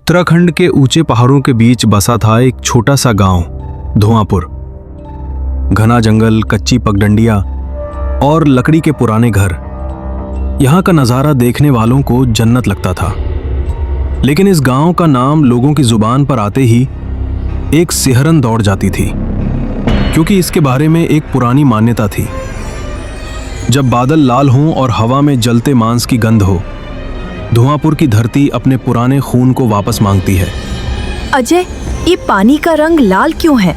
उत्तराखंड के ऊंचे पहाड़ों के बीच बसा था एक छोटा सा गांव धुआंपुर। घना जंगल, कच्ची पगडंडियां और लकड़ी के पुराने घर। यहां का नज़ारा देखने वालों को जन्नत लगता था। लेकिन इस गांव का नाम लोगों की जुबान पर आते ही एक सिहरन दौड़ जाती थी, क्योंकि इसके बारे में एक पुरानी मान्यता थी। जब बादल लाल हों और हवा में जलते मांस की गंध हो, धुआंपुर की धरती अपने पुराने खून को वापस मांगती है। अजय, ये पानी का रंग लाल क्यों है?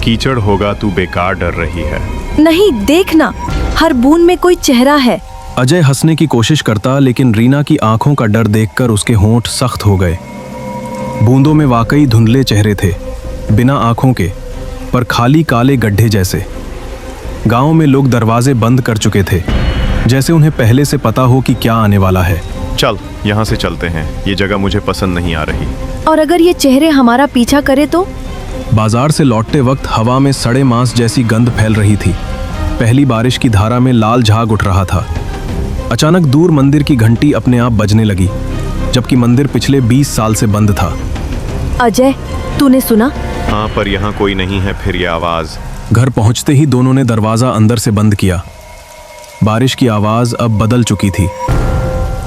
कीचड़ होगा, तू बेकार डर रही है। नहीं, देखना, हर बूंद में कोई चेहरा है। अजय हंसने की कोशिश करता, लेकिन रीना की आंखों का डर देखकर उसके होंठ सख्त हो गए। बूंदों में वाकई धुंधले चेहरे थे, बिना आंखों के, पर खाली काले गड्ढे जैसे। गांव में लोग दरवाजे बंद कर चुके थे, जैसे उन्हें पहले से पता हो कि क्या आने वाला है। चल, यहाँ से चलते हैं, ये जगह मुझे पसंद नहीं आ रही। और अगर ये चेहरे हमारा पीछा करे तो? बाजार से लौटते वक्त हवा में सड़े मांस जैसी गंध फैल रही थी। पहली बारिश की धारा में लाल झाग उठ रहा था। अचानक दूर मंदिर की घंटी अपने आप बजने लगी, जबकि मंदिर पिछले 20 साल से बंद था। अजय, तूने सुना? हाँ, पर यहाँ कोई नहीं है। फिर ये आवाज। घर पहुंचते ही दोनों ने दरवाजा अंदर से बंद किया। बारिश की आवाज अब बदल चुकी थी,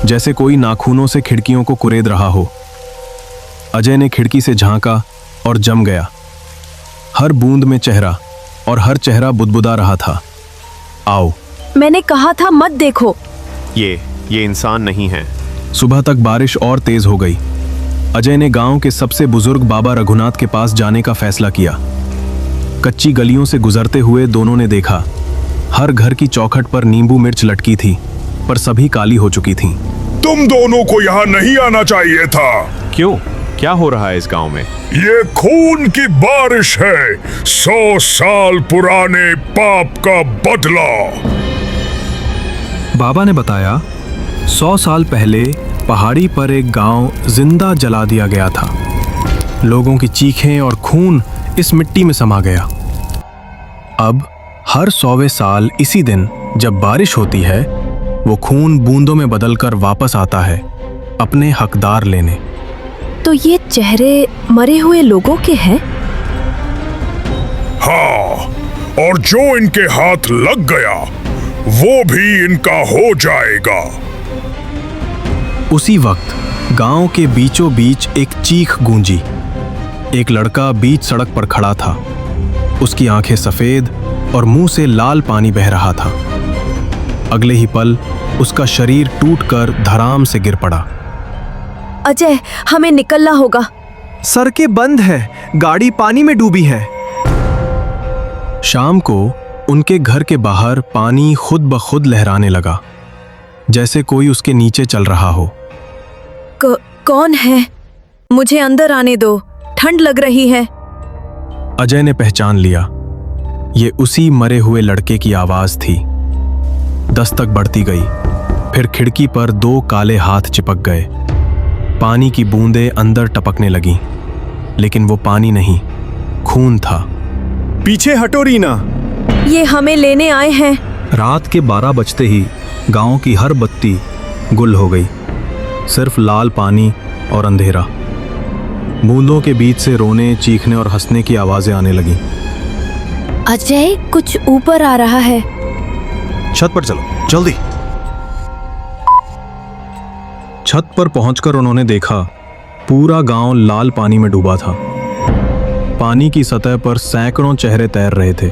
जैसे कोई नाखूनों से खिड़कियों को कुरेद रहा हो। अजय ने खिड़की से झांका और जम गया। हर बूंद में चेहरा, और हर चेहरा बुदबुदा रहा था। आओ। मैंने कहा था मत देखो। ये इंसान नहीं है। सुबह तक बारिश और तेज हो गई। अजय ने गांव के सबसे बुजुर्ग बाबा रघुनाथ के पास जाने का फैसला किया। कच्ची गलियों से गुजरते हुए दोनों ने देखा, हर घर की चौखट पर नींबू मिर्च लटकी थी, पर सभी काली हो चुकी थीं। तुम दोनों को यहाँ नहीं आना चाहिए था। क्यों? क्या हो रहा है इस गांव में? ये खून की बारिश है, 100 साल पुराने पाप का बदला। बाबा ने बताया, 100 साल पहले पहाड़ी पर एक गांव जिंदा जला दिया गया था। लोगों की चीखें और खून इस मिट्टी में समा गया। अब हर 100वें साल इसी दिन जब बारिश होती है, वो खून बूंदों में बदलकर वापस आता है, अपने हकदार लेने। तो ये चेहरे मरे हुए लोगों के हैं? हाँ, और जो इनके हाथ लग गया वो भी इनका हो जाएगा। उसी वक्त गांव के बीचों बीच एक चीख गूंजी। एक लड़का बीच सड़क पर खड़ा था। उसकी आंखें सफेद और मुंह से लाल पानी बह रहा था। अगले ही पल उसका शरीर टूटकर धड़ाम से गिर पड़ा। अजय, हमें निकलना होगा। सड़कें बंद है, गाड़ी पानी में डूबी है। शाम को उनके घर के बाहर पानी खुद ब खुद लहराने लगा, जैसे कोई उसके नीचे चल रहा हो। कौन है? मुझे अंदर आने दो, ठंड लग रही है। अजय ने पहचान लिया, ये उसी मरे हुए लड़के की आवाज थी। दस्तक बढ़ती गई, फिर खिड़की पर 2 काले हाथ चिपक गए। पानी की बूंदें अंदर टपकने लगीं, लेकिन वो पानी नहीं, खून था। पीछे हटो रीना। ये हमें लेने आए हैं। रात के 12 बजते ही गांव की हर बत्ती गुल हो गई। सिर्फ लाल पानी और अंधेरा। बूंदों के बीच से रोने, चीखने और हंसने की आवाजें आने लगीं। अजय, कुछ ऊपर आ रहा है। छत पर चलो, जल्दी। छत पर पहुंचकर उन्होंने देखा, पूरा गांव लाल पानी में डूबा था। पानी की सतह पर सैकड़ों चेहरे तैर रहे थे।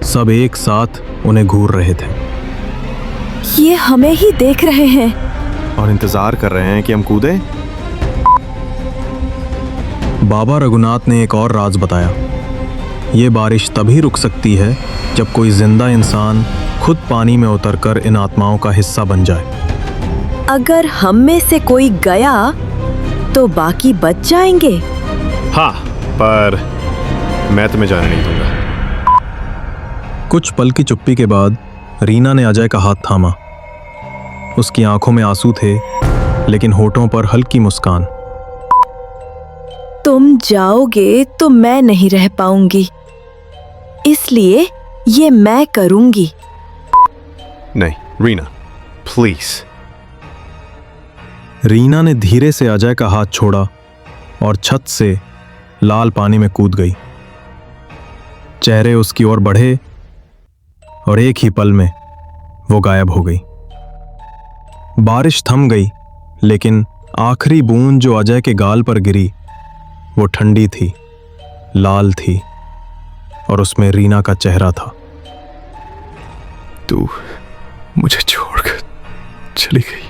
सब एक साथ उन्हें घूर रहे थे। ये हमें ही देख रहे हैं और इंतजार कर रहे हैं कि हम कूदें। बाबा रघुनाथ ने एक और राज बताया। ये बारिश तभी रुक सकती है जब कोई जिंदा इंसान खुद पानी में उतरकर इन आत्माओं का हिस्सा बन जाए। अगर हम में से कोई गया तो बाकी बच जाएंगे। हाँ, पर मैं तुम्हें जाने नहीं दूंगा। कुछ पल की चुप्पी के बाद रीना ने अजय का हाथ थामा। उसकी आंखों में आंसू थे, लेकिन होठों पर हल्की मुस्कान। तुम जाओगे तो मैं नहीं रह पाऊंगी, इसलिए ये मैं करूंगी। नहीं रीना, प्लीज। रीना ने धीरे से अजय का हाथ छोड़ा और छत से लाल पानी में कूद गई। चेहरे उसकी ओर बढ़े और एक ही पल में वो गायब हो गई। बारिश थम गई, लेकिन आखिरी बूंद जो अजय के गाल पर गिरी वो ठंडी थी, लाल थी और उसमें रीना का चेहरा था। तू मुझे छोड़कर चली गई।